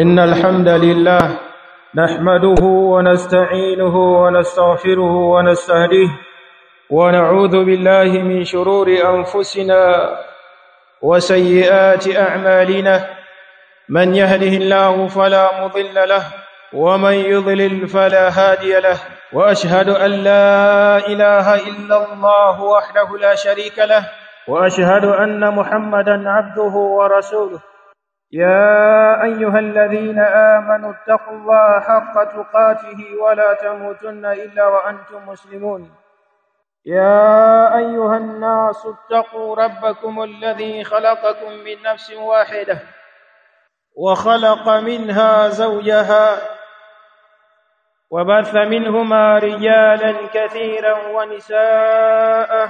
إن الحمد لله نحمده ونستعينه ونستغفره ونستهديه ونعوذ بالله من شرور أنفسنا وسيئات أعمالنا من يهده الله فلا مضل له ومن يضلل فلا هادي له وأشهد أن لا إله إلا الله وحده لا شريك له وأشهد أن محمدا عبده ورسوله يا أيها الذين آمنوا اتقوا الله حق تقاته ولا تموتن إلا وأنتم مسلمون يا أيها الناس اتقوا ربكم الذي خلقكم من نفس واحدة وخلق منها زوجها وبث منهما رجالا كثيرا ونساء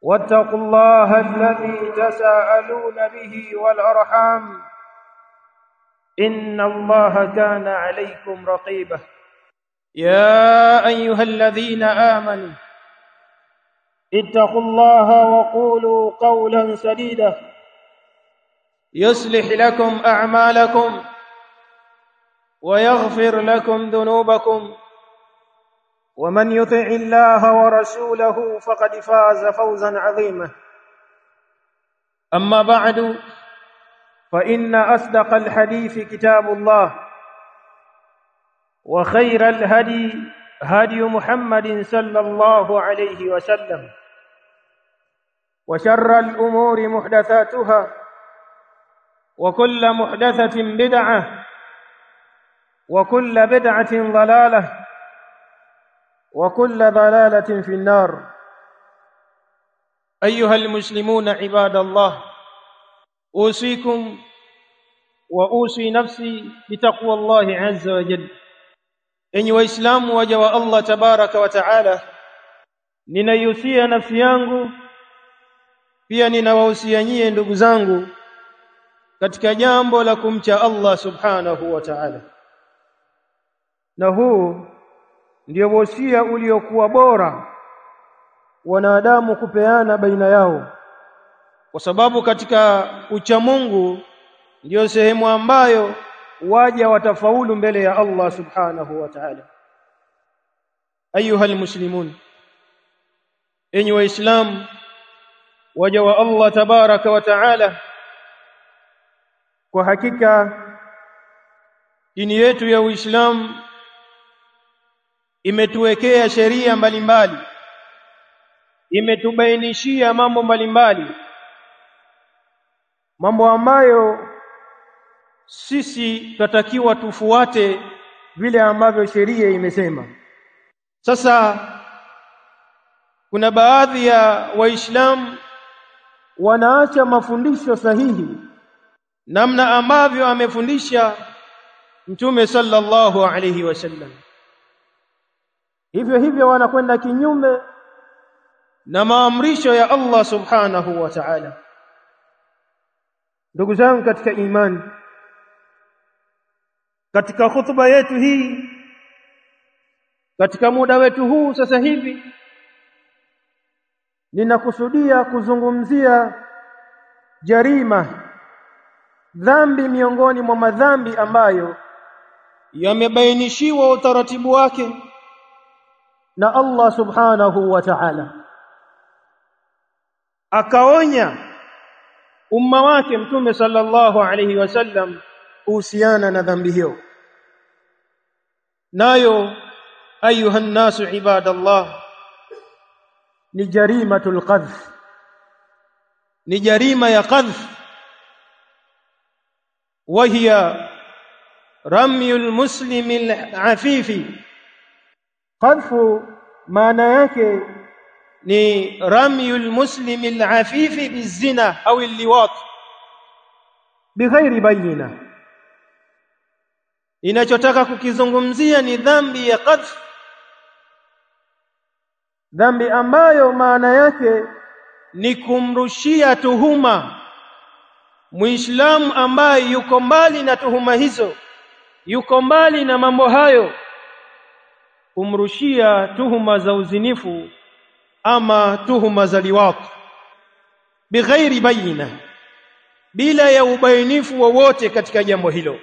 واتقوا الله الذي تساءلون به والأرحام إن الله كان عليكم رقيبا يا أيها الذين آمنوا اتقوا الله وقولوا قولا سديدا يصلح لكم أعمالكم ويغفر لكم ذنوبكم ومن يطع الله ورسوله فقد فاز فوزا عظيما أما بعد فإن أصدق الحديث كتاب الله وخير الهدي هدي محمد صلى الله عليه وسلم وشر الأمور محدثاتها وكل محدثة بدعة وكل بدعة ضلالة وكل ضلالة في النار أيها المسلمون عباد الله أوصيكم وأوصي نفسي بتقوى الله عز وجل enyi waislamu waja wa Allah tabaraka wa taala ninaihusia nafsi yangu pia ninawahusia nyie ndugu zangu katika jambo la kumcha Allah subhanahu wa ta'ala na huu ndio wosia uliokuwa bora wanadamu kupeana baina yao kwa sababu katika ucha Mungu ndio sehemu ambayo waja watafaulu mbele ya Allah subhanahu wa ta'ala ayuha almuslimun enyi waislamu waja wa Allah tabaraka wa ta'ala kwa hakika dini yetu ya Uislamu imetuwekea sheria mbalimbali imetubainishia mambo mbalimbali mambo ambayo sisi tutatakiwa tufuate vile ambavyo sheria imesema. Sasa kuna baadhi ya waislamu wanaacha mafundisho sahihi namna ambavyo amefundisha Mtume sallallahu alayhi wasallam hivyo wanakwenda kinyume na maamrisho ya Allah subhanahu wa ta'ala. Ndugu zangu katika imani, katika khutba yetu hii katika muda wetu huu sasa hivi ninakusudia kuzungumzia jarima, dhambi miongoni mwa madhambi ambayo yamebainishiwa utaratibu wake na Allah subhanahu wa ta'ala. Akaonya umma wake Mtume sallallahu alayhi wasallam kuhusiana na dhambi hiyo. Nayo ayuha nasu ibadallah ni jarimatul qadhf, ni jarima ya qadhf, wa hiya ramyul muslimi al-afifi. Qadhfu maana yake ni ramyul muslimi al-afifi bizina au al-liwat bighairi bayina. Inachotaka kukizungumzia ni dhambi ya qadhf, dhambi ambayo maana yake ni kumrushia tuhuma Muislamu ambaye yuko mbali na tuhuma hizo, yuko mbali na mambo hayo, kumrushia tuhuma za uzinifu ama tuhuma za liwat bighairi bayina, bila ya ubainifu wowote katika jambo hilo.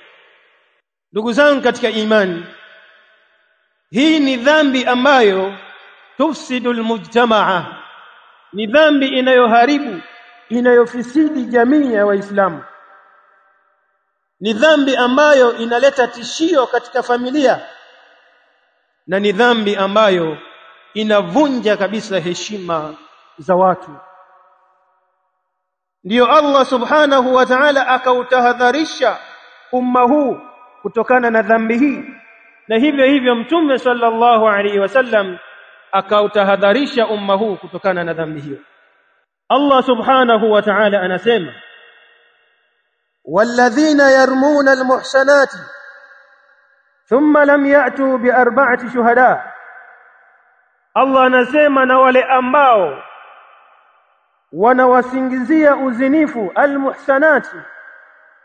Ndugu zangu katika imani, hii ni dhambi ambayo tufsidul mujtamaa, ni dhambi inayoharibu, inayofisidi jamii ya Waislamu, ni dhambi ambayo inaleta tishio katika familia, na ni dhambi ambayo inavunja kabisa heshima za watu. Ndiyo Allah subhanahu wa ta'ala akautahadharisha umma huu kutokana na dhambi hii, na hivyo hivyo Mtume sallallahu alaihi wasallam akautahadharisha umma huu kutokana na dhambi hiyo. Allah subhanahu wa ta'ala anasema, walladhina yarmuna almuhsanati thumma lam ya'tu biarba'ati shuhada. Allah anasema, na wale ambao wanawasingizia uzinifu almuhsanati,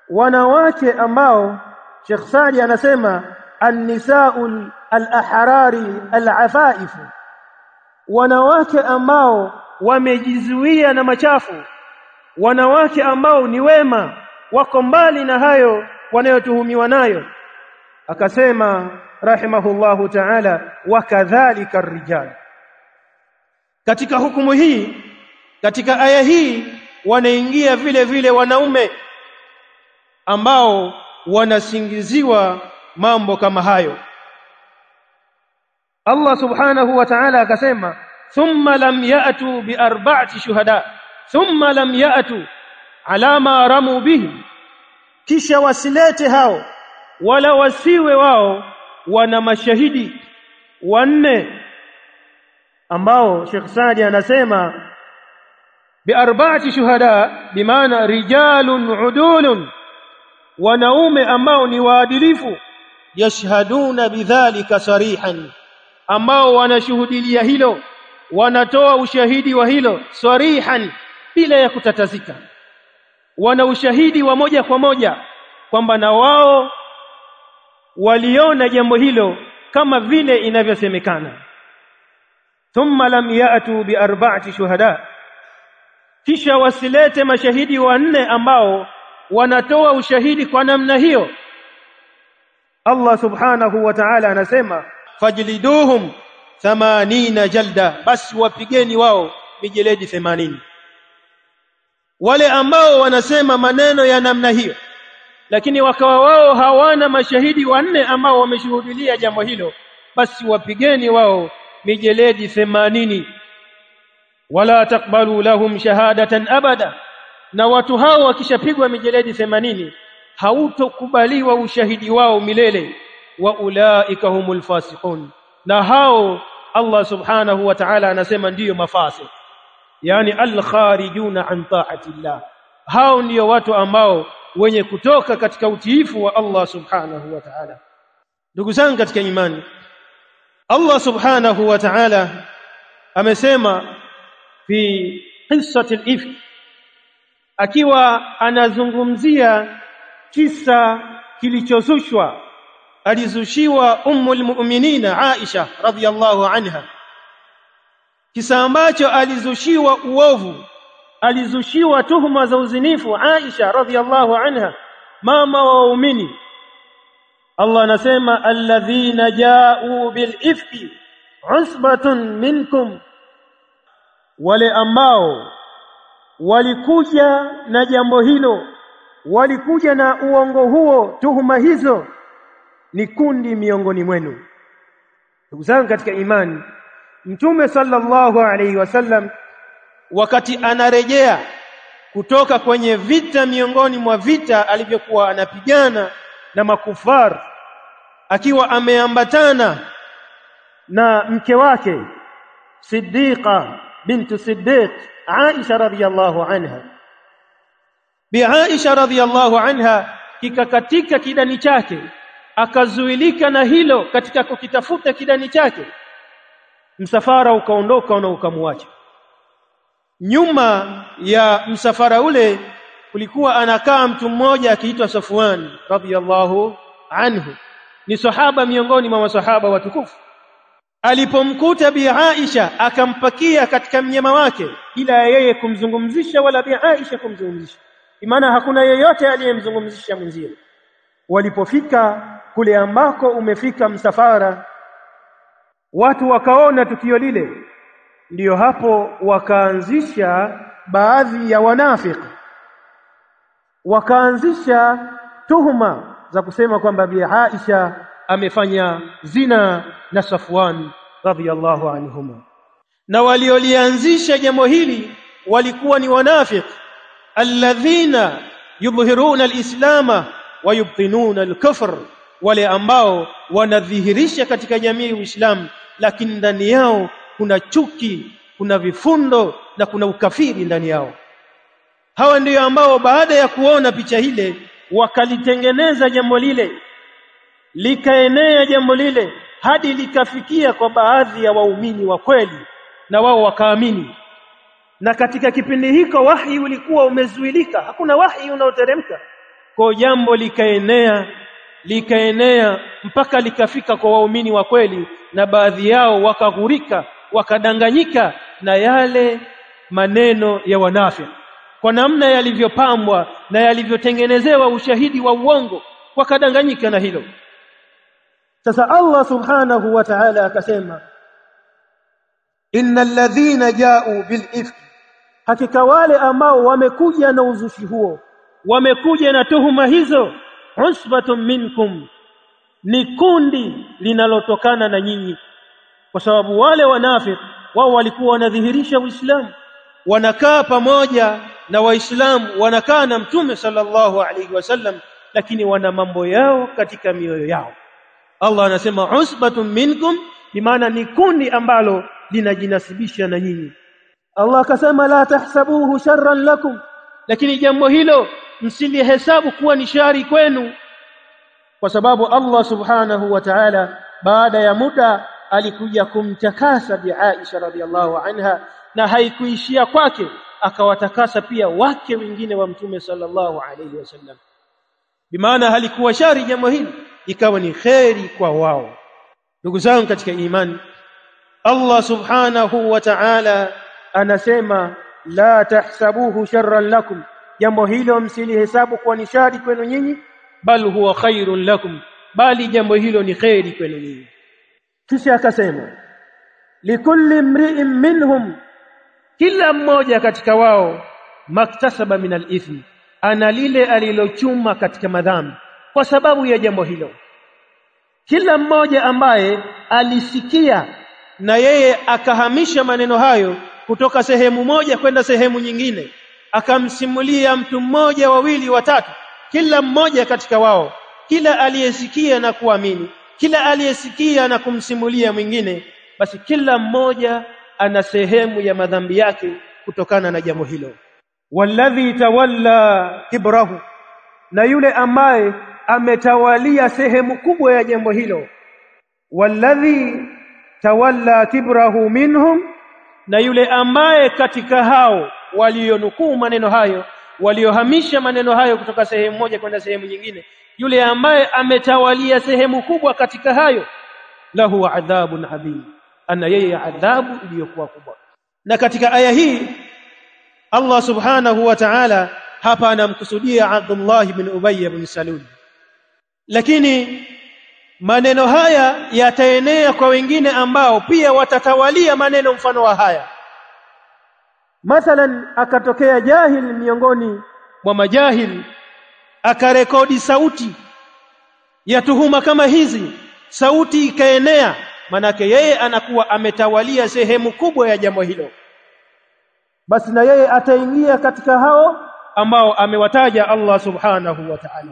wanawake ambao Sheikh Saadi anasema an-nisaa'ul al-ahrari al-afaifu, wanawake ambao wamejizuia na machafu, wanawake ambao ni wema, wako mbali na hayo wanayotuhumiwa nayo. Akasema rahimahullahu ta'ala, wa kadhalika ar-rijal. Katika hukumu hii, katika aya hii wanaingia vile vile wanaume ambao wanasingiziwa mambo kama hayo. Allah subhanahu wa ta'ala akasema, thumma lam ya'tu bi arba'ati shuhada, thumma lam ya'tu ala ma ramu bihi, kisha wasilete hao wala wasiwe wao wana mashahidi wanne, ambao Sheikh Saadi anasema bi arba'ati shuhada bimaana rijalun udulun, wanaume ambao ni waadilifu, yashhaduna bidhalika sarihan, ambao wanashuhudia hilo, wanatoa ushahidi wa hilo sarihan, bila ya kutatazika, wana ushahidi wa moja kwa moja kwamba na wao waliona jambo hilo kama vile inavyosemekana. Thumma lam ya'tu bi arba'ati shuhada, kisha wasilete mashahidi wanne ambao wanatoa ushahidi kwa namna hiyo. Allah subhanahu wa ta'ala anasema, fajliduhum 80 jalda, basi wapigeni wao mijeledi 80. Wale ambao wanasema maneno ya namna hiyo, lakini wakawa wao hawana mashahidi wanne ambao wameshuhudia jambo hilo, basi wapigeni wao mijeledi 80. Wala takbalu lahum shahadatan abada, na watu hao wakishapigwa mijeledi 80 hautokubaliwa ushahidi wao milele. Wa ulaika humul fasiqun, na hao Allah subhanahu wa ta'ala anasema ndiyo mafasiq, yani al-kharijuna an ta'atillah. Hao ndio watu ambao wenye kutoka katika utiifu wa Allah subhanahu wa ta'ala. Ndugu zangu katika imani, Allah subhanahu wa ta'ala amesema fi qissati al-ifk, akiwa anazungumzia kisa kilichozushwa, alizushiwa ummul mu'minina Aisha radhiyallahu anha, kisa ambacho alizushiwa uovu, alizushiwa tuhuma za uzinifu Aisha radhiyallahu anha, mama wa waumini. Allah anasema, alladhina ja'u bil ifki usbatun minkum, wale ambao walikuja na jambo hilo, walikuja na uongo huo, tuhuma hizo, ni kundi miongoni mwenu. Ndugu zangu katika imani, Mtume sallallahu alaihi wasallam wakati anarejea kutoka kwenye vita, miongoni mwa vita alivyokuwa anapigana na makufar, akiwa ameambatana na mke wake Siddiqa bintu Siddiq Aisha radhiyallahu anha. Bi Aisha radhiyallahu anha kikakatika kidani chake, akazuilika na hilo katika kukitafuta kidani chake. Msafara ukaondoka na ukamwacha. Nyuma ya msafara ule kulikuwa anakaa mtu mmoja akiitwa Safwan radhiyallahu anhu, ni sahaba miongoni mwa masahaba watukufu. Alipomkuta Bi Aisha akampakia katika mnyama wake, ila yeye kumzungumzisha wala Bi Aisha kumzungumzisha. Imana hakuna yeyote aliyemzungumzisha mwenzie. Walipofika kule ambako umefika msafara, watu wakaona tukio lile, ndiyo hapo wakaanzisha baadhi ya wanafiki, wakaanzisha tuhuma za kusema kwamba Bi Aisha amefanya zina na Safwan radhiyallahu anhuma. Na waliolianzisha jambo hili walikuwa ni wanafiki alladhina yudhhiruna alislama wa yubtinuna alkufr, wale ambao wanadhihirisha katika jamii Uislamu lakini ndani yao kuna chuki, kuna vifundo na kuna ukafiri ndani yao. Hawa ndio ambao baada ya kuona picha ile wakalitengeneza jambo lile, likaenea jambo lile hadi likafikia kwa baadhi ya waumini wa kweli na wao wakaamini. Na katika kipindi hiko wahi ulikuwa umezuilika, hakuna wahi unaoteremka. Kwa jambo likaenea mpaka likafika kwa waumini wa kweli, na baadhi yao wakaghurika, wakadanganyika na yale maneno ya wanafiki, kwa namna yalivyopambwa na yalivyotengenezewa ushahidi wa uongo, wakadanganyika na hilo. Sasa Allah subhanahu wa ta'ala akasema, innal ladhina ja'u bil ifk, hakika wale ambao wamekuja na uzushi huo, wamekuja na tuhuma hizo, usbatun minkum, ni kundi linalotokana na nyinyi. Kwa sababu wale wanafiki wao walikuwa wanadhihirisha Uislamu, wanakaa pamoja na Waislamu, wanakaa na Mtume sallallahu alaihi wasallam, lakini wana mambo yao katika mioyo yao. Allah anasema usbatun minkum, bimaana ni kundi ambalo linajinasibisha na nyinyi. Allah akasema la tahsabuhu sharran lakum, lakini jambo hilo msilihesabu kuwa ni shari kwenu, kwa sababu Allah subhanahu wa ta'ala baada ya muda alikuja kumtakasa Bi Aisha radhiallahu anha, na haikuishia kwake, akawatakasa pia wake wengine wa Mtume sallallahu alayhi wasallam. Bimaana halikuwa shari jambo hili, ikawa ni khairi kwa wao. Ndugu zangu katika imani, Allah subhanahu wa ta'ala anasema la tahsabuhu sharran lakum, jambo hilo msilihesabu kuwa ni shari kwenu nyinyi, bal huwa khairun lakum, bali jambo hilo ni khairi kwenu nyinyi. Kisha akasema likulli imri'in minhum, kila mmoja katika wao maktasaba min al-ithm, ana lile alilochuma katika madhambi kwa sababu ya jambo hilo. Kila mmoja ambaye alisikia na yeye akahamisha maneno hayo kutoka sehemu moja kwenda sehemu nyingine, akamsimulia mtu mmoja, wawili, watatu, kila mmoja katika wao, kila aliyesikia na kuamini, kila aliyesikia na kumsimulia mwingine, basi kila mmoja ana sehemu ya madhambi yake kutokana na jambo hilo. Walladhi tawalla kibrahu, na yule ambaye ametawalia sehemu kubwa ya jambo hilo. Walladhi tawalla kibrahu minhum, na yule ambaye katika hao walionukuu maneno hayo, waliohamisha maneno hayo kutoka sehemu moja kwenda sehemu nyingine, yule ambaye ametawalia sehemu kubwa katika hayo, lahu adhabun adhim, ana yeye adhabu iliyokuwa kubwa. Na katika aya hii Allah subhanahu wa ta'ala hapa anamkusudia Abdullah ibn Ubay ibn Salul, lakini maneno haya yataenea kwa wengine ambao pia watatawalia maneno mfano wa haya. Mathalan, akatokea jahil miongoni mwa majahil, akarekodi sauti ya tuhuma kama hizi, sauti ikaenea, manake yeye anakuwa ametawalia sehemu kubwa ya jambo hilo, basi na yeye ataingia katika hao ambao amewataja Allah subhanahu wa ta'ala.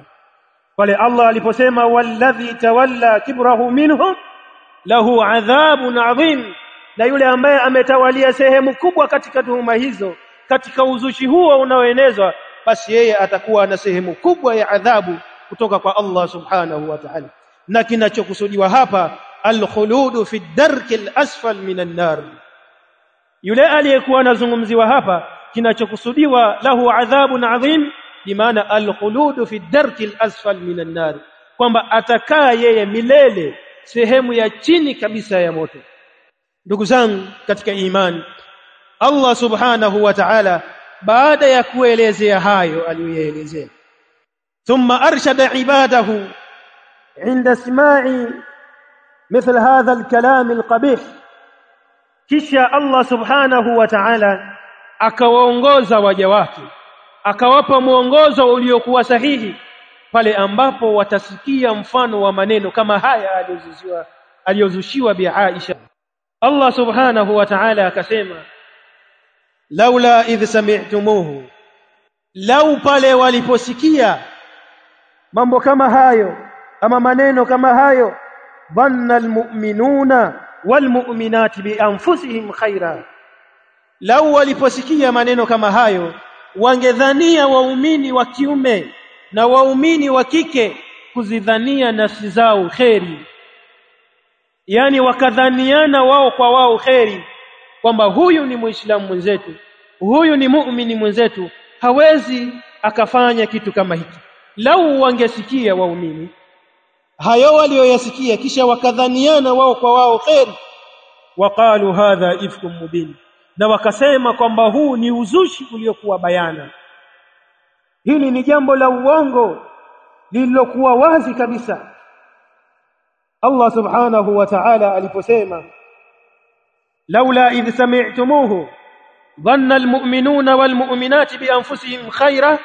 Pale Allah aliposema walladhi tawalla kibrahu minhum lahu adhabun adhim, na yule ambaye ametawalia sehemu kubwa katika tuhuma hizo, katika uzushi huo unaoenezwa, basi yeye atakuwa na sehemu kubwa ya adhabu kutoka kwa Allah subhanahu wa ta'ala. Na kinachokusudiwa hapa al-khuludu fi ad-darki al-asfal minan nar, yule aliyekuwa anazungumziwa hapa, kinachokusudiwa lahu adhabun adhim, bimaana al-khuludu fi ad-darki al-asfal minan nar, kwamba atakaa yeye milele sehemu ya chini kabisa ya moto. Ndugu zangu katika imani, Allah subhanahu wa ta'ala baada ya kuelezea hayo aliyoelezea. Thumma arshada ibadahu inda isma'i مثل هذا الكلام القبيح. kisha Allah subhanahu wa ta'ala akawaongoza waja wake, akawapa mwongozo uliokuwa sahihi pale ambapo watasikia mfano wa maneno kama haya aliyozushiwa bi Aisha. Allah subhanahu wa ta'ala akasema, laula idh sami'tumuhu, lau pale waliposikia mambo kama hayo ama maneno kama hayo, dhanna almu'minuna walmu'minati bi anfusihim khaira, lau waliposikia maneno kama hayo wangedhania waumini wa kiume na waumini wa kike kuzidhania nafsi zao kheri, yani wakadhaniana wao kwa wao kheri, kwamba huyu ni muislamu mwenzetu, huyu ni muumini mwenzetu, hawezi akafanya kitu kama hiki. Lau wangesikia waumini hayo walioyasikia kisha wakadhaniana wao kwa wao kheri, waqalu hadha ifkum mubin, na wakasema kwamba huu ni uzushi uliokuwa bayana, hili ni jambo la uongo lililokuwa wazi kabisa. Allah subhanahu wa ta'ala aliposema laula idh sami'tumuhu dhanna almu'minuna walmu'minati bi anfusihim khaira,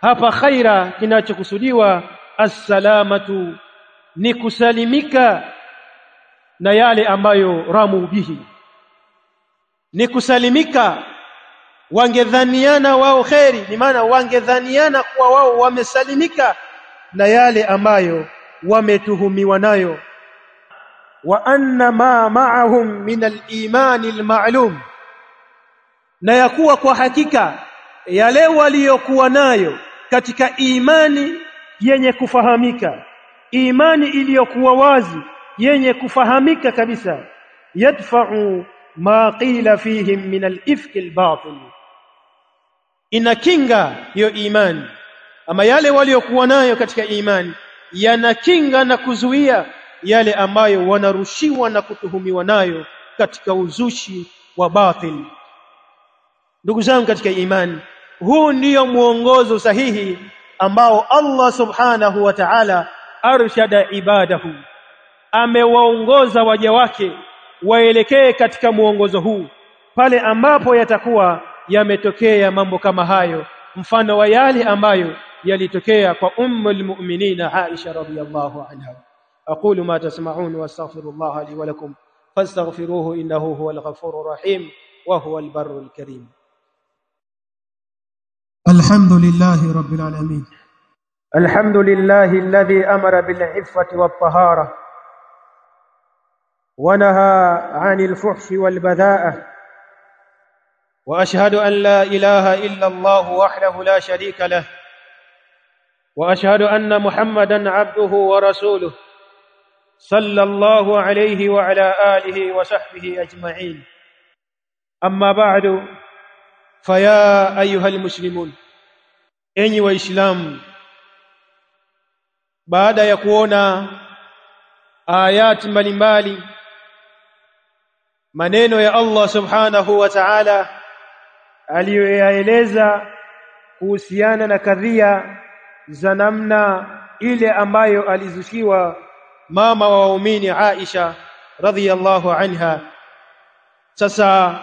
hapa khaira kinachokusudiwa assalamatu, ni kusalimika na yale ambayo ramu bihi, ni kusalimika. Wangedhaniana wao kheri, ni maana wangedhaniana kwa wao wamesalimika na yale ambayo wametuhumiwa nayo. Wa anna ma ma'ahum min al-iman al-ma'lum, na yakuwa kwa hakika yale waliokuwa nayo katika imani yenye kufahamika, imani iliyokuwa wazi yenye kufahamika kabisa, yadfa'u ma qila fihim min al-ifk al-batil, inakinga hiyo imani ama yale waliokuwa nayo katika imani, yanakinga na kuzuia yale ambayo wanarushiwa na kutuhumiwa nayo katika uzushi wa batil. Ndugu zangu katika imani, huu ndio muongozo sahihi ambao Allah subhanahu wa ta'ala arshada ibadahu, amewaongoza waja wake waelekee katika muongozo huu pale ambapo yatakuwa yametokea mambo kama hayo, mfano wa yale ambayo yalitokea kwa ummul mu'minin Aisha radhiyallahu anha. aqulu ma tasma'un wa astaghfirullah li wa lakum fastaghfiruhu innahu huwal ghafurur rahim wa huwal barrul karim. alhamdulillahi rabbil alamin, alhamdulillahi alladhi amara bil iffati wat tahara wa naha 'anil fuhshi wal badha'ah, واشهد ان لا اله الا الله وحده لا شريك له، واشهد ان محمدا عبده ورسوله صلى الله عليه وعلى اله وصحبه اجمعين. اما بعد، فيا ايها المسلمون، enyi waislamu, baada ya kuona ayati mbalimbali, maneno ya Allah subhanahu wa ta'ala aliyoyaeleza kuhusiana na kadhia za namna ile ambayo alizushiwa mama wa waumini Aisha radhiyallahu anha. Sasa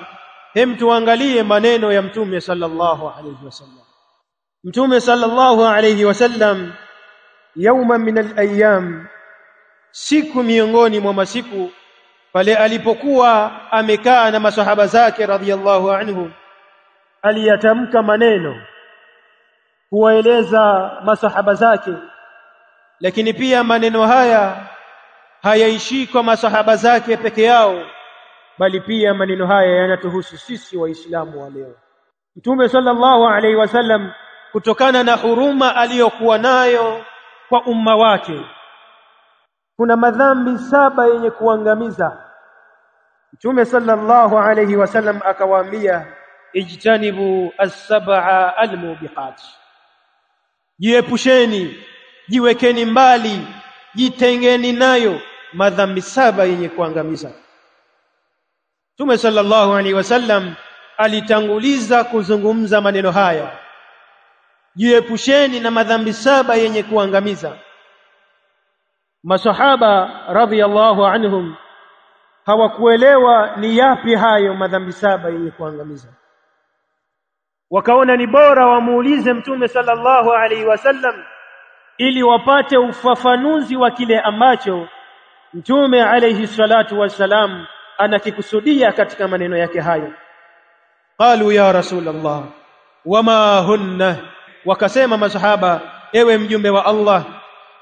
hem tuangalie maneno ya Mtume sallallahu alayhi wasallam. Mtume sallallahu alayhi wasallam yawma min al-ayyam, siku miongoni mwa masiku, pale alipokuwa amekaa na masahaba zake radhiyallahu anhu, aliyatamka maneno kuwaeleza masahaba zake, lakini pia maneno haya hayaishi kwa masahaba zake peke yao, bali pia maneno haya yanatuhusu sisi waislamu wa leo. Mtume sallallahu alaihi wasallam, kutokana na huruma aliyokuwa nayo kwa umma wake, kuna madhambi 7 yenye kuangamiza. Mtume sallallahu alaihi wasallam akawaambia, ijtanibu as-sab'a al-mubiqat, jiepusheni, jiwekeni mbali, jitengeni nayo madhambi 7 yenye kuangamiza. Mtume sallallahu alaihi wasallam alitanguliza kuzungumza maneno haya: jiepusheni na madhambi 7 yenye kuangamiza. Masahaba radhiyallahu anhum hawakuelewa ni yapi hayo madhambi 7 yenye kuangamiza. Wakaona ni bora wamuulize Mtume sallallahu alaihi wasallam ili wapate ufafanuzi wa kile ambacho Mtume alayhi salatu wassalam anakikusudia katika maneno yake hayo. Qalu ya Rasulullah wama hunna, wakasema masahaba, ewe mjumbe wa Allah,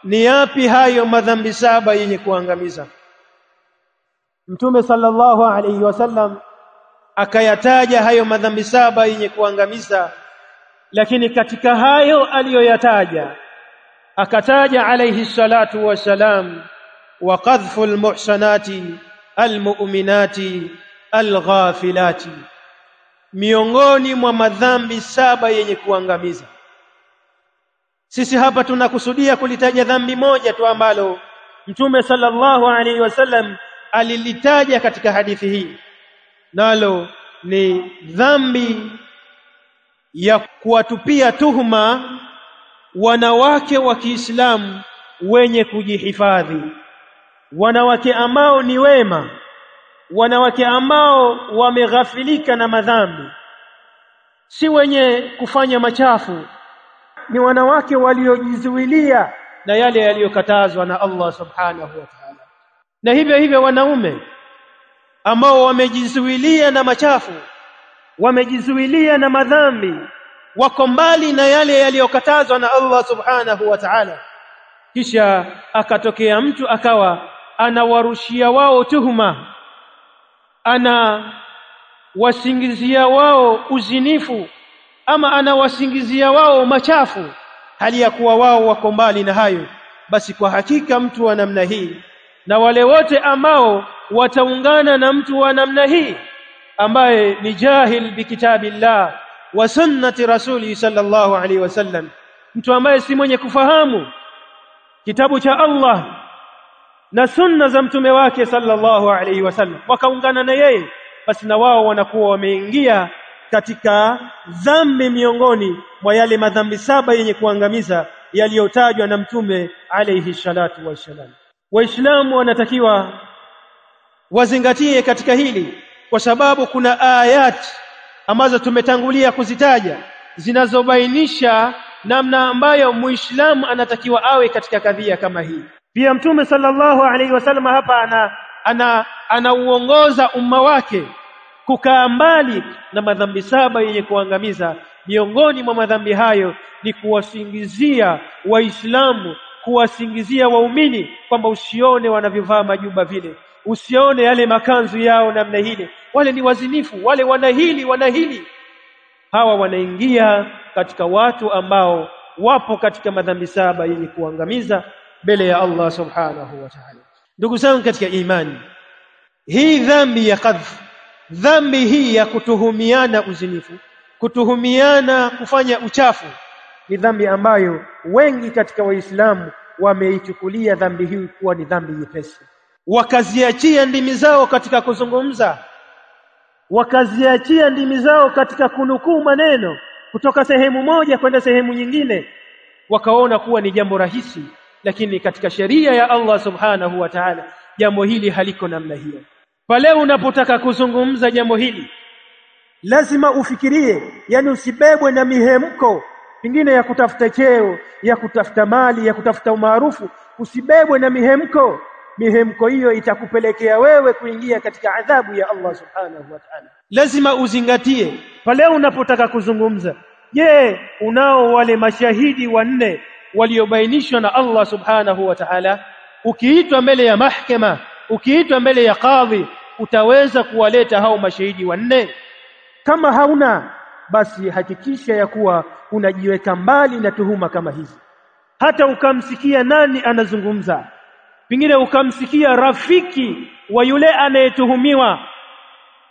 ni yapi hayo madhambi 7 yenye kuangamiza? Mtume sallallahu alayhi wasallam akayataja hayo madhambi 7 yenye kuangamiza, lakini katika hayo aliyoyataja akataja alayhi salatu wassalam wa qadhful muhsanati almu'minati alghafilati, miongoni mwa madhambi 7 yenye kuangamiza. Sisi hapa tunakusudia kulitaja dhambi moja tu ambalo Mtume sallallahu alaihi wasallam alilitaja katika hadithi hii, nalo ni dhambi ya kuwatupia tuhuma wanawake wa Kiislamu wenye kujihifadhi, wanawake ambao ni wema, wanawake ambao wameghafilika na madhambi, si wenye kufanya machafu, ni wanawake waliojizuilia na yale yaliyokatazwa na Allah subhanahu wa ta'ala. Na hivyo hivyo wanaume ambao wamejizuilia na machafu, wamejizuilia na madhambi, wako mbali na yale yaliyokatazwa na Allah subhanahu wa ta'ala, kisha akatokea mtu akawa anawarushia wao tuhuma, ana wasingizia wao uzinifu, ama anawasingizia wao machafu, hali ya kuwa wao wako mbali na hayo. Basi kwa hakika mtu wa namna hii na wale wote ambao wataungana na mtu wa namna hii ambaye ni jahil bikitabillah wa sunnati rasuli sallallahu alaihi wasallam, mtu ambaye si mwenye kufahamu kitabu cha Allah na sunna za mtume wake sallallahu alaihi wasallam, wakaungana na yeye, basi na wao wanakuwa wameingia katika dhambi miongoni mwa yale madhambi 7 yenye kuangamiza yaliyotajwa na mtume alayhi salatu wassalam. Waislamu wanatakiwa wazingatie katika hili, kwa sababu kuna ayat ambazo tumetangulia kuzitaja zinazobainisha namna ambayo muislamu anatakiwa awe katika kadhia kama hii. Pia mtume sallallahu alaihi wasallam hapa anauongoza umma wake kukaa mbali na madhambi 7 yenye kuangamiza. Miongoni mwa madhambi hayo ni kuwasingizia Waislamu, kuwasingizia waumini kwamba usione wanavyovaa majuba vile, usione yale makanzu yao namna hile, wale ni wazinifu, wale wanahili. Hawa wanaingia katika watu ambao wapo katika madhambi 7 yenye kuangamiza mbele ya Allah subhanahu wa ta'ala. Ndugu zangu katika imani, hii dhambi ya qadhf, dhambi hii ya kutuhumiana uzinifu, kutuhumiana kufanya uchafu, ni dhambi ambayo wengi katika Waislamu wameichukulia dhambi hii kuwa ni dhambi nyepesi, wakaziachia ndimi zao katika kuzungumza, wakaziachia ndimi zao katika kunukuu maneno kutoka sehemu moja kwenda sehemu nyingine, wakaona kuwa ni jambo rahisi. Lakini katika sheria ya Allah subhanahu wa ta'ala jambo hili haliko namna hiyo. Pale unapotaka kuzungumza jambo hili lazima ufikirie, yani usibebwe na mihemko pengine ya kutafuta cheo, ya kutafuta mali, ya kutafuta umaarufu. Usibebwe na mihemko. Mihemko hiyo itakupelekea wewe kuingia katika adhabu ya Allah subhanahu wa ta'ala. Lazima uzingatie pale unapotaka kuzungumza. Je, unao wale mashahidi 4 waliobainishwa na Allah subhanahu wa ta'ala? Ukiitwa mbele ya mahakama, ukiitwa mbele ya kadhi, utaweza kuwaleta hao mashahidi 4? Kama hauna, basi hakikisha ya kuwa unajiweka mbali na tuhuma kama hizi. Hata ukamsikia nani anazungumza, pengine ukamsikia rafiki wa yule anayetuhumiwa,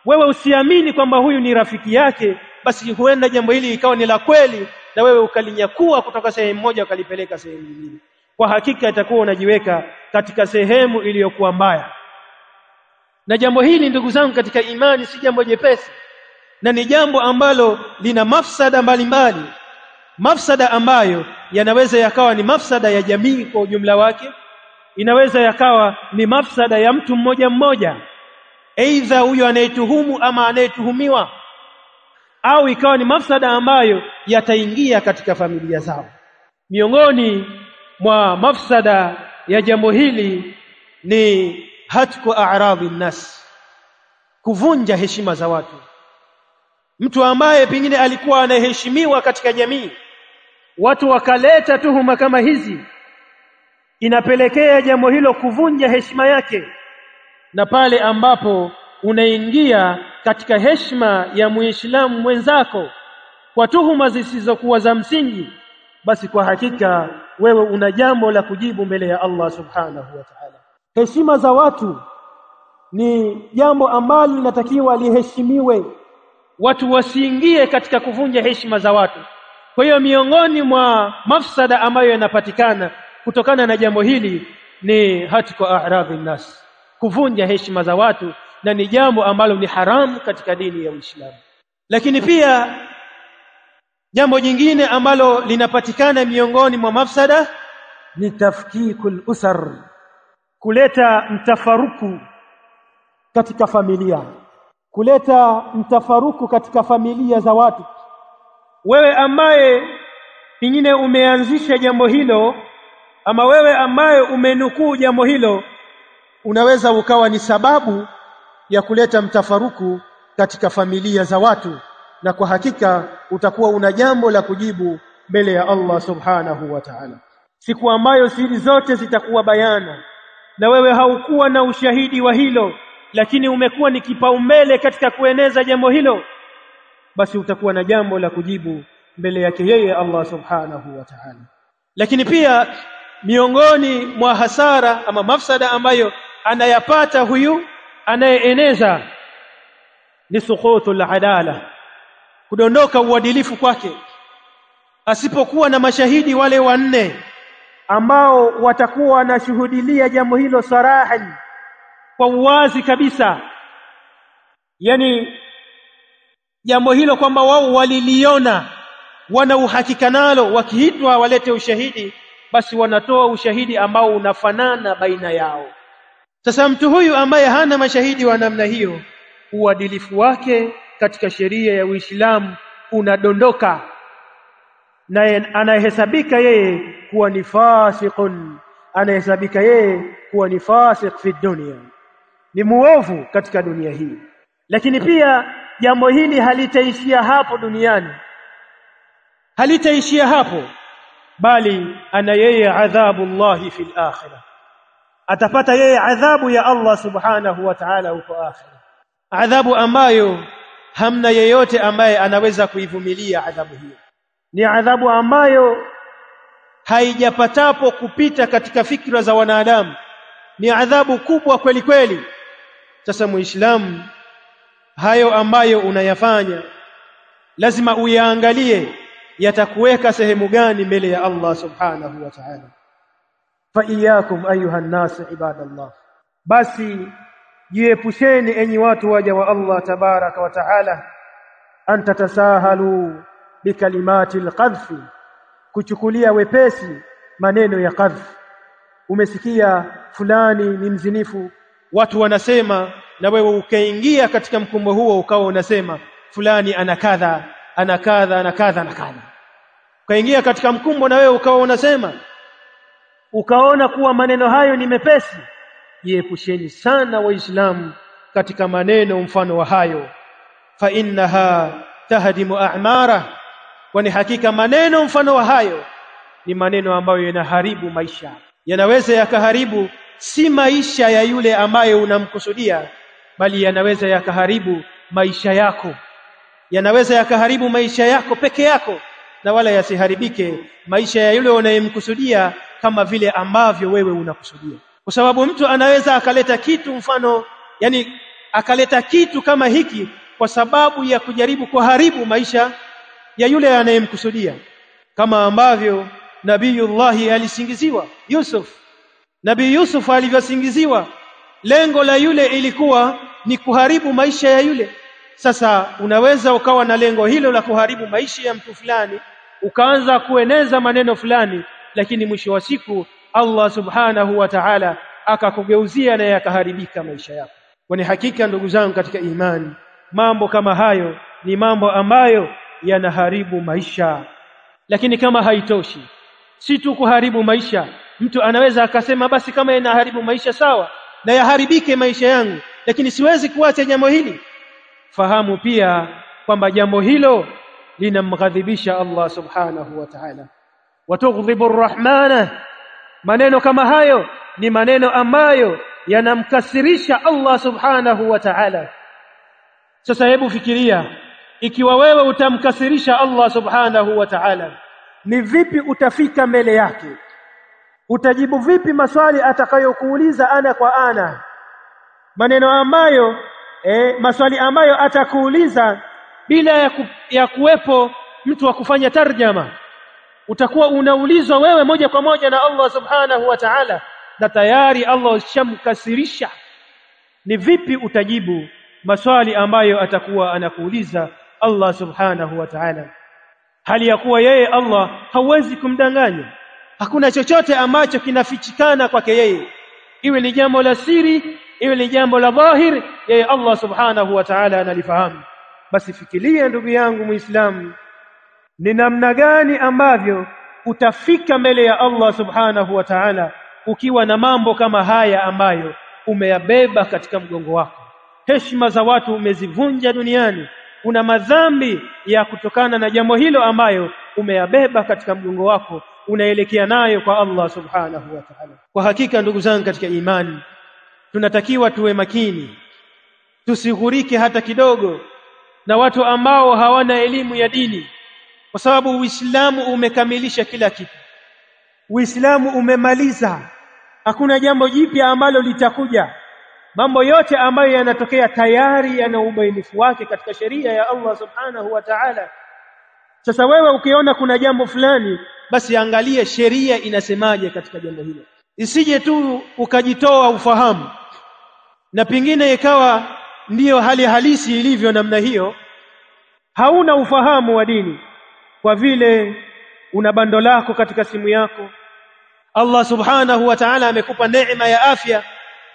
wewe usiamini kwamba huyu ni rafiki yake, basi huenda jambo hili ikawa ni la kweli na wewe ukalinyakua kutoka sehemu moja ukalipeleka sehemu nyingine. Kwa hakika itakuwa unajiweka katika sehemu iliyokuwa mbaya. Na jambo hili ndugu zangu katika imani si jambo jepesi. na ni jambo ambalo lina mafsada mbalimbali, mafsada ambayo yanaweza yakawa ni mafsada ya jamii kwa ujumla wake, inaweza yakawa ni mafsada ya mtu mmoja mmoja, aidha huyo anayetuhumu ama anayetuhumiwa, au ikawa ni mafsada ambayo yataingia katika familia zao. Miongoni mwa mafsada ya jambo hili ni hatku a'radhi nnas, kuvunja heshima za watu. Mtu ambaye pengine alikuwa anaheshimiwa katika jamii, watu wakaleta tuhuma kama hizi, inapelekea jambo hilo kuvunja heshima yake. Na pale ambapo unaingia katika heshima ya Muislamu mwenzako kwa tuhuma zisizokuwa za msingi, basi kwa hakika wewe una jambo la kujibu mbele ya Allah subhanahu wa ta'ala. Heshima za watu ni jambo ambalo linatakiwa liheshimiwe, watu wasiingie katika kuvunja heshima za watu. Kwa hiyo miongoni mwa mafsada ambayo yanapatikana kutokana na jambo hili ni hatku a'radhi nnas, kuvunja heshima za watu, na ni jambo ambalo ni haramu katika dini ya Uislamu. Lakini pia jambo jingine ambalo linapatikana miongoni mwa mafsada ni tafkikul usar, kuleta mtafaruku katika familia, kuleta mtafaruku katika familia za watu. Wewe ambaye pengine umeanzisha jambo hilo, ama wewe ambaye umenukuu jambo hilo, unaweza ukawa ni sababu ya kuleta mtafaruku katika familia za watu, na kwa hakika utakuwa una jambo la kujibu mbele ya Allah subhanahu wa ta'ala. Siku ambayo siri zote zitakuwa bayana na wewe haukuwa na ushahidi wa hilo, lakini umekuwa ni kipaumbele katika kueneza jambo hilo, basi utakuwa na jambo la kujibu mbele yake yeye Allah subhanahu wa ta'ala. Lakini pia miongoni mwa hasara ama mafsada ambayo anayapata huyu anayeeneza ni sukhutul adala, kudondoka uadilifu kwake. Asipokuwa na mashahidi wale wanne ambao watakuwa wanashuhudilia jambo hilo sarahan, kwa uwazi kabisa, yani jambo hilo kwamba wao waliliona, wana uhakika nalo, wakiitwa walete ushahidi, basi wanatoa ushahidi ambao unafanana baina yao. Sasa mtu huyu ambaye hana mashahidi wa namna hiyo, uadilifu wake katika sheria ya Uislamu unadondoka, na anahesabika yeye kuwa ni fasiqun, anahesabika yeye kuwa ni fasiq fi dunia, ni muovu katika dunia hii. Lakini pia jambo hili halitaishia hapo duniani, halitaishia hapo, bali ana yeye adhabu Allah fil akhirah, atapata yeye adhabu ya Allah subhanahu wa ta'ala huko akhirah, adhabu ambayo hamna yeyote ambaye anaweza kuivumilia adhabu hiyo. Ni adhabu ambayo haijapatapo kupita katika fikra za wanadamu, ni adhabu kubwa kweli kweli. Sasa Muislamu, hayo ambayo unayafanya lazima uyaangalie yatakuweka sehemu gani mbele ya Allah subhanahu wa ta'ala. Fa iyyakum ayuha nas ibadallah, basi jiepusheni enyi watu waja wa Allah tabaraka wa ta'ala, an tatasahalu bikalimatil qadhfi, kuchukulia wepesi maneno ya qadhf. Umesikia fulani ni mzinifu, watu wanasema, na wewe ukaingia katika mkumbo huo ukawa unasema fulani ana kadha ana kadha ana kadha na kadha, ukaingia katika mkumbo na wewe ukawa unasema, ukaona kuwa maneno hayo ni mepesi. Jiepusheni sana Waislamu katika maneno mfano wa hayo, fa innaha tahdimu a'mara, kwani hakika maneno mfano wa hayo ni maneno ambayo yanaharibu maisha. Yanaweza yakaharibu si maisha ya yule ambaye unamkusudia, bali yanaweza yakaharibu maisha yako, yanaweza yakaharibu maisha yako peke yako, na wala yasiharibike maisha ya yule unayemkusudia kama vile ambavyo wewe unakusudia. Kwa sababu mtu anaweza akaleta kitu mfano, yani akaleta kitu kama hiki kwa sababu ya kujaribu kuharibu maisha ya yule anayemkusudia, kama ambavyo Nabiyullahi alisingiziwa Yusuf. Nabii Yusuf alivyosingiziwa, lengo la yule ilikuwa ni kuharibu maisha ya yule, Sasa unaweza ukawa na lengo hilo la kuharibu maisha ya mtu fulani, ukaanza kueneza maneno fulani, lakini mwisho wa siku Allah subhanahu wa ta'ala akakugeuzia na yakaharibika maisha yako. Kwani hakika ndugu zangu katika imani, mambo kama hayo ni mambo ambayo yanaharibu maisha. Lakini kama haitoshi, si tu kuharibu maisha, mtu anaweza akasema basi kama yanaharibu maisha sawa, na yaharibike maisha yangu, lakini siwezi kuacha jambo hili. Fahamu pia kwamba jambo hilo linamghadhibisha Allah subhanahu wa ta'ala. Watughdhibu ar-rahmana, maneno kama hayo ni maneno ambayo yanamkasirisha Allah subhanahu wa ta'ala. Sasa hebu fikiria, ikiwa wewe utamkasirisha Allah subhanahu wa ta'ala, ni vipi utafika mbele yake? Utajibu vipi maswali atakayokuuliza ana kwa ana? Maneno ambayo maswali ambayo atakuuliza bila ya kuwepo mtu wa kufanya tarjama. Utakuwa unaulizwa wewe moja kwa moja na Allah subhanahu wa ta'ala, na tayari Allah shamkasirisha. Ni vipi utajibu maswali ambayo atakuwa anakuuliza Allah subhanahu wa ta'ala, hali ya kuwa yeye Allah hawezi kumdanganya? Hakuna chochote ambacho kinafichikana kwake yeye, iwe ni jambo la siri, iwe ni jambo la dhahir, yeye Allah subhanahu wa ta'ala analifahamu. Basi fikiria ndugu yangu Muislamu, ni namna gani ambavyo utafika mbele ya Allah subhanahu wa ta'ala ukiwa na mambo kama haya ambayo umeyabeba katika mgongo wako. Heshima za watu umezivunja duniani, una madhambi ya kutokana na jambo hilo ambayo umeyabeba katika mgongo wako, unaelekea nayo kwa Allah subhanahu wa ta'ala. Kwa hakika ndugu zangu katika imani, tunatakiwa tuwe makini, tusighurike hata kidogo na watu ambao hawana elimu ya dini, kwa sababu Uislamu umekamilisha kila kitu. Uislamu umemaliza, hakuna jambo jipya ambalo litakuja. Mambo yote ambayo yanatokea tayari yana ubainifu wake katika sheria ya Allah subhanahu wa ta'ala. Sasa wewe ukiona kuna jambo fulani, basi angalia sheria inasemaje katika jambo hilo. Isije tu ukajitoa ufahamu, na pengine ikawa ndiyo hali halisi ilivyo namna hiyo. Hauna ufahamu wa dini kwa vile una bando lako katika simu yako. Allah subhanahu wa ta'ala amekupa neema ya afya,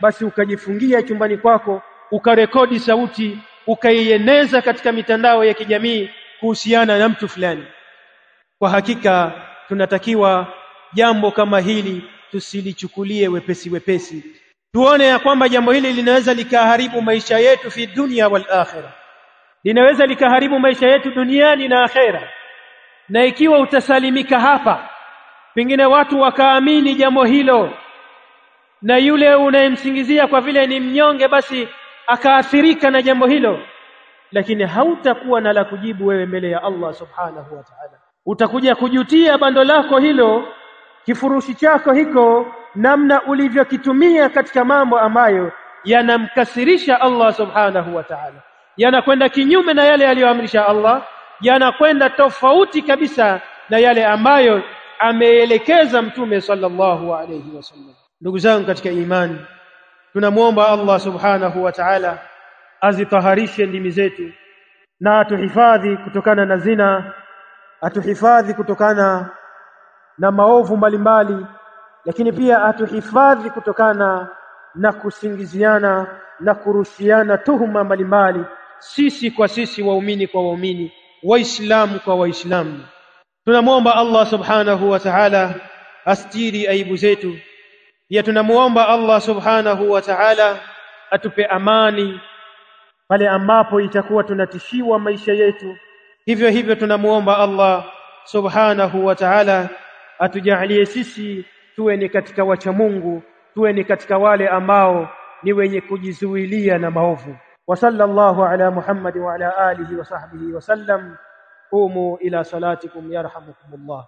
basi ukajifungia chumbani kwako, ukarekodi sauti, ukaieneza katika mitandao ya kijamii kuhusiana na mtu fulani. Kwa hakika tunatakiwa jambo kama hili tusilichukulie wepesi. Tuone ya kwamba jambo hili linaweza likaharibu maisha yetu fi dunya wal akhirah. Linaweza likaharibu maisha yetu duniani na akhera. Na ikiwa utasalimika hapa, pengine watu wakaamini jambo hilo, na yule unayemsingizia kwa vile ni mnyonge basi akaathirika na jambo hilo, lakini hautakuwa na la kujibu wewe mbele ya Allah subhanahu wa ta'ala. Utakuja kujutia bando lako hilo, kifurushi chako hiko, namna ulivyokitumia katika mambo ambayo yanamkasirisha Allah subhanahu wa ta'ala, yanakwenda kinyume na yale aliyoamrisha Allah, yanakwenda tofauti kabisa na yale ambayo ameelekeza Mtume sallallahu alayhi wasallam. Ndugu zangu katika imani, tunamuomba Allah subhanahu wa ta'ala azitaharishe ndimi zetu na atuhifadhi kutokana na zina, atuhifadhi kutokana na maovu mbalimbali, lakini pia atuhifadhi kutokana na kusingiziana na kurushiana tuhuma mbalimbali, sisi kwa sisi, waumini kwa waumini, waislamu kwa waislamu. Tunamuomba Allah subhanahu wa ta'ala astiri aibu zetu. Pia tunamuomba Allah subhanahu wa ta'ala atupe amani pale ambapo itakuwa tunatishiwa maisha yetu. Hivyo tunamuomba Allah subhanahu wa ta'ala atujalie sisi tuwe ni katika wacha Mungu, tuwe ni katika wale ambao ni wenye kujizuilia na maovu. Wa sallallahu ala Muhammad wa ala alihi wa sahbihi wa sallam. Qumu ila salatikum yarhamukumullah.